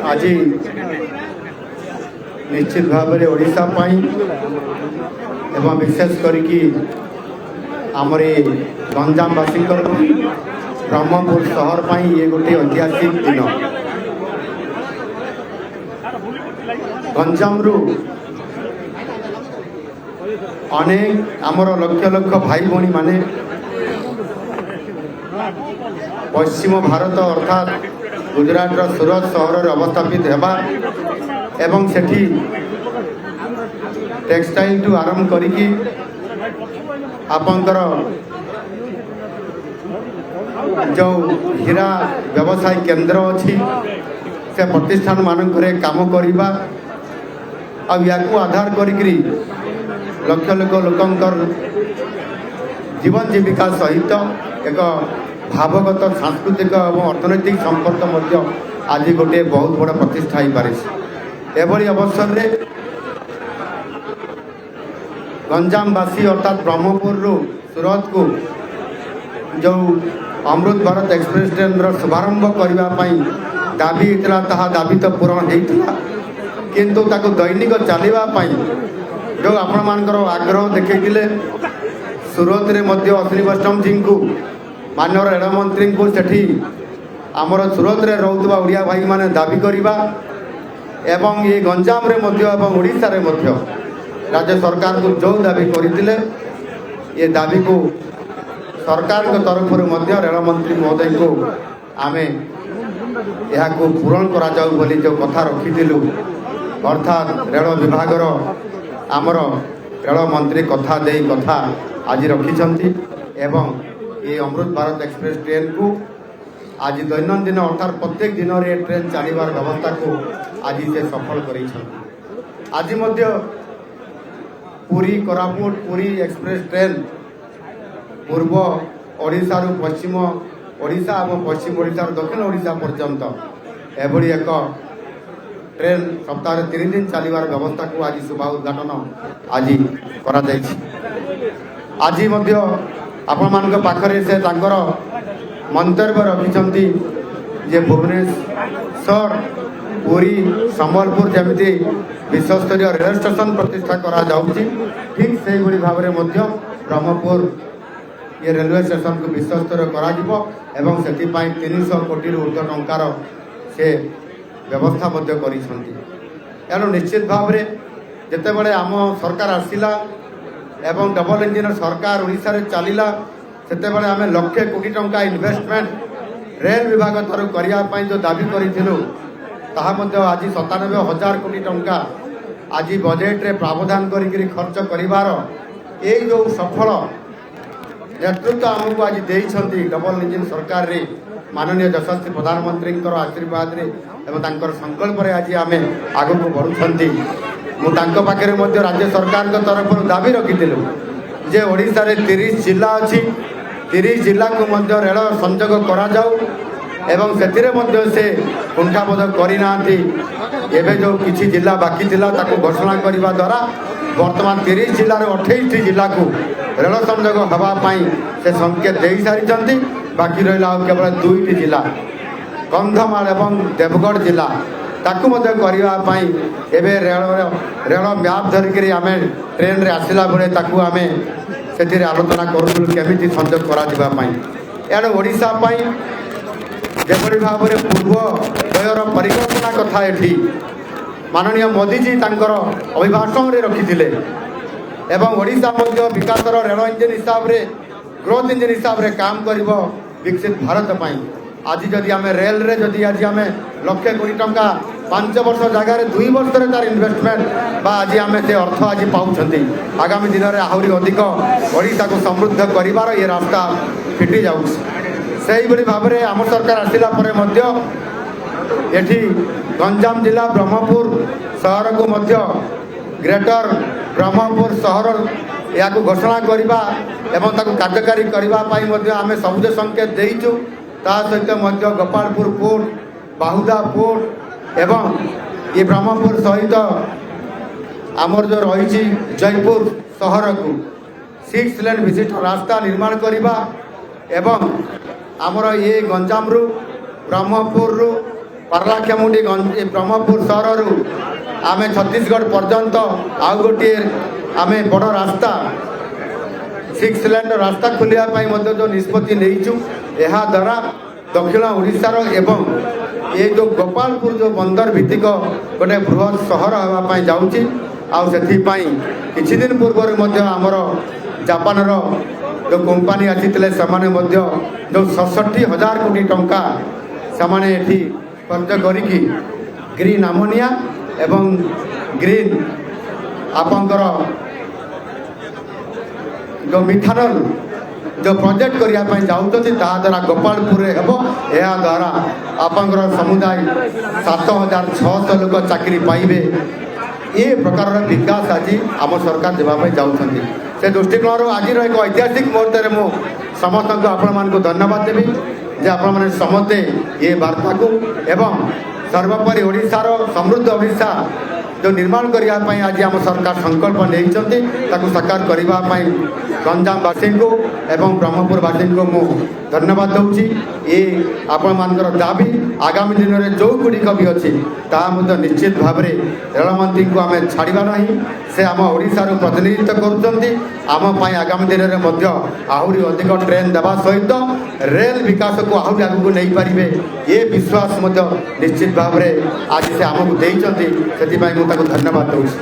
आज निश्चित भाव में ओडिशा एवं विशेष करिकी आमर गंजामवासी ब्रह्मपुर शहर पर ये गोटे ऐतिहासिक दिन गंजाम अनेक आमर लक्ष लक्ष भाई भौणी माने पश्चिम भारत अर्थात गुजरात सूरत सहर अवस्थापित हेबा एवं सेठी टेक्सटाइल टू आरंभ करिकी आपंकर जो हीरा व्यवसाय केंद्र अच्छी से प्रतिष्ठान मानक काम करवा या आधार करी लक्ष लक्ष लोकंर जीवन जीविका सहित एक भावगत सांस्कृतिक और अर्थनैतिक संपर्क आज गोटे बहुत बड़ा प्रतिष्ठा हो पारे एभली अवसर में गंजामवासी अर्थात ब्रह्मपुर सूरत को जो अमृत भारत एक्सप्रेस ट्रेन शुभारंभ करने दाबी होता दाबी तो पूरण होता किंतु ताको दैनिक चलवाई जो आपण मानकर आग्रह देखते सूरत रे मध्य अश्विनी वैष्णव जी को माननीय रेलमंत्री को सेठी आमर सूरत रे रोहुवा ओडिया भाई माने दाबी करवा एवं ये गंजाम रे मध्य एवं ओडिशा रे मध्य राज्य सरकार को जो दाबी करते ये दाबी को सरकार के तरफ रेलमंत्री महोदय को आमे यहाँ को पूरण करा जाऊ बोली जो कथा रखीलु अर्थात रेल विभाग आमर रेल मंत्री कथा दे कथा आज रखी एवं ये अमृत भारत एक्सप्रेस ट्रेन को आज दैनंदिन अर्थात प्रत्येक दिन रे ट्रेन चलवार व्यवस्था को आज से सफल कर आज पुरी कोरापुट पुरी एक्सप्रेस ट्रेन पूर्व ओडिशा रु पश्चिम ओडिशा और पश्चिम ओडिशा दक्षिण ओडिशा पर्यंत एभली एक ट्रेन सप्ताह 3 दिन चलवार व्यवस्था को आज शुभ उद्घाटन आज करा आज आपण मान पाखरे से तांकर मंतव्य रखिंट जे भुवनेश्वर पुरी संबलपुर जमी विश्वस्तरीय रेल स्टेशन प्रतिष्ठा करा जाउची ठीक से भाव में ब्रह्मपुर ये रेलवे स्टेशन को विश्वस्तरीय करा जिवो एवं सेठी 300 कोटी ऊर्ध्व टंकार से व्यवस्था कर निश्चित भाव में जिते बड़े आम सरकार आसला एवं डबल इंजिन सरकार ओडिशा रे चलिला सेते बड़े आमे लक्षे कोटी टंका इन्वेस्टमेंट रेल विभाग तरफ करने जो दाबी करूँ आज 97,000 कोटी टंका आज बजेट रे प्रावधान करी खर्च करिवार ये जो सफल नेतृत्व आमको आज देइछंती डबल इंजिन सरकार रे माननीय यशस्वी प्रधानमंत्री आशीर्वाद रे एवं तांकर संकल्प रे आज आमे आगु को बढ़ुछंती मु तांको पाखे राज्य सरकार के तरफ दाबी रखीलु जे ओडिशा रे 30 जिला अच्छी 30 जिला को मध्य रेल संजोग करा जाऊ एवं से कुंठाबोध करना जो किसी जिला बाकी थिला ताको घोषणा करने द्वारा वर्तमान 30 जिले 28 जिला को रेल संजोग हाँपाई से संकेत दे सारी बाकी रहा केवल 2टी जिला कंधमाल एवं देवगढ़ जिला ताकू करने रेल मैप धरिकी आम ट्रेन रे आसला बेले ताकू आम से आलोचना करूँ केमी संजोग कर ओडिशा जेपरी भाव में पूर्व दयर परिकल्पना कथा एठी माननीय मोदी जी तांकर अभिभाषण में रखी एवं ओडिशा विकास रेल इंजिन हिसाब से ग्रोथ इंजिन हिसाब से काम कर विकसित भारत पाई आज जदि आम रेल रे जदि आज आम लक्षे कोटी टंका 5 वर्ष जगार 2 वर्ष तार इन्वेस्टमेंट आज आम से अर्थ आज पाँच आगामी दिन में आहरी अधिक ओडिशा को समृद्ध कर ये रास्ता फिटी जाऊँ से भाव में आम सरकार आसला एठी गंजाम जिला ब्रह्मपुर शहर को ग्रेटर ब्रह्मपुर शहर या घोषणा करवा एवं कार्यकारी करने आम सबुज संकेत देचु सहित गोपालपुर पोर्ट बाहुदा पोर्ट एवं ये ब्रह्मपुर सहित आमर जो रही जयपुर शहर को 6 लेन विशिष्ट रास्ता निर्माण करवा एवं आमर ये गंजाम ब्रह्मपुर ପାରଳାଖେମୁଣ୍ଡି ବ୍ରହ୍ମପୁର ସହରରୁ ଆମେ ଛତିଶଗଡ଼ ପର୍ଯ୍ୟନ୍ତ ଆଉ ଗୋଟିଏ ଆମେ ବଡ଼ ରାସ୍ତା 6 ଲେନ୍ର ରାସ୍ତା ଖୋଲିବା ପାଇଁ ମଧ୍ୟ ଯେଉଁ ନିଷ୍ପତ୍ତି ନେଇଛୁ, ଏହାଦ୍ୱାରା ଦକ୍ଷିଣ ଓଡ଼ିଶାର ଏବଂ ଏ ଯେଉଁ ଗୋପାଳପୁର ଯେଉଁ ବନ୍ଦର ଭିତ୍ତିକ ଗୋଟେ ବୃହତ ସହର ହେବା ପାଇଁ ଯାଉଛି। ଆଉ ସେଥିପାଇଁ କିଛି ଦିନ ପୂର୍ବରୁ ମଧ୍ୟ ଆମର ଜାପାନର ଯେଉଁ କମ୍ପାନୀ ଆସିଥିଲେ ସେମାନେ ମଧ୍ୟ ଯେଉଁ 67,000 କୋଟି ଟଙ୍କା ସେମାନେ ଏଠି ଖର୍ଚ୍ଚ କରିକି ଗ୍ରୀନ୍ ଆମୋନିଆ ଏବଂ ଗ୍ରୀନ୍ ଆପଣଙ୍କର ଯେଉଁ ମିଥାନଲ ଯେଉଁ ପ୍ରୋଜେକ୍ଟ କରିବା ପାଇଁ ଯାଉଛନ୍ତି ତାହାଦ୍ୱାରା ଗୋପାଳପୁରରେ ହେବ। ଏହାଦ୍ୱାରା ଆପଣଙ୍କର ସମୁଦାୟ 7,600 ଲୋକ ଚାକିରି ପାଇବେ। ଏ ପ୍ରକାରର ବିକାଶ ଆଜି ଆମ ସରକାର ଦେବା ପାଇଁ ଯାଉଛନ୍ତି। ସେ ଦୃଷ୍ଟିକୋଣରୁ ଆଜିର ଏକ ଐତିହାସିକ ମୁହୂର୍ତ୍ତରେ ମୁଁ ସମସ୍ତଙ୍କୁ ଆପଣମାନଙ୍କୁ ଧନ୍ୟବାଦ ଦେବି ଯେ ଆପଣମାନେ ସମସ୍ତେ ଏ ବାର୍ତ୍ତାକୁ ଏବଂ ସର୍ବୋପରି ଓଡ଼ିଶାର ସମୃଦ୍ଧ ଓଡ଼ିଶା ଯେଉଁ ନିର୍ମାଣ କରିବା ପାଇଁ ଆଜି ଆମ ସରକାର ସଂକଳ୍ପ ନେଇଛନ୍ତି ତାକୁ ସାକାର କରିବା ପାଇଁ ଗଞ୍ଜାମବାସୀଙ୍କୁ ଏବଂ ବ୍ରହ୍ମପୁରବାସୀଙ୍କୁ ମୁଁ ଧନ୍ୟବାଦ ଦେଉଛି। ଏ ଆପଣମାନଙ୍କର ଦାବି ଆଗାମୀ ଦିନରେ ଯେଉଁଗୁଡ଼ିକ ବି ଅଛି ତାହା ମଧ୍ୟ ନିଶ୍ଚିତ ଭାବରେ ରେଳମନ୍ତ୍ରୀଙ୍କୁ ଆମେ ଛାଡ଼ିବା ନାହିଁ। ସେ ଆମ ଓଡ଼ିଶାରୁ ପ୍ରତିନିଧିତ୍ୱ କରୁଛନ୍ତି। ଆମ ପାଇଁ ଆଗାମୀ ଦିନରେ ମଧ୍ୟ ଆହୁରି ଅଧିକ ଟ୍ରେନ୍ ଦେବା ସହିତ ରେଳ ବିକାଶକୁ ଆହୁରି ଆଗକୁ ନେଇପାରିବେ ଏ ବିଶ୍ୱାସ ମଧ୍ୟ ନିଶ୍ଚିତ ଭାବରେ ଆଜି ସେ ଆମକୁ ଦେଇଛନ୍ତି। ସେଥିପାଇଁ ମୁଁ ତାକୁ ଧନ୍ୟବାଦ ଦେଉଛି।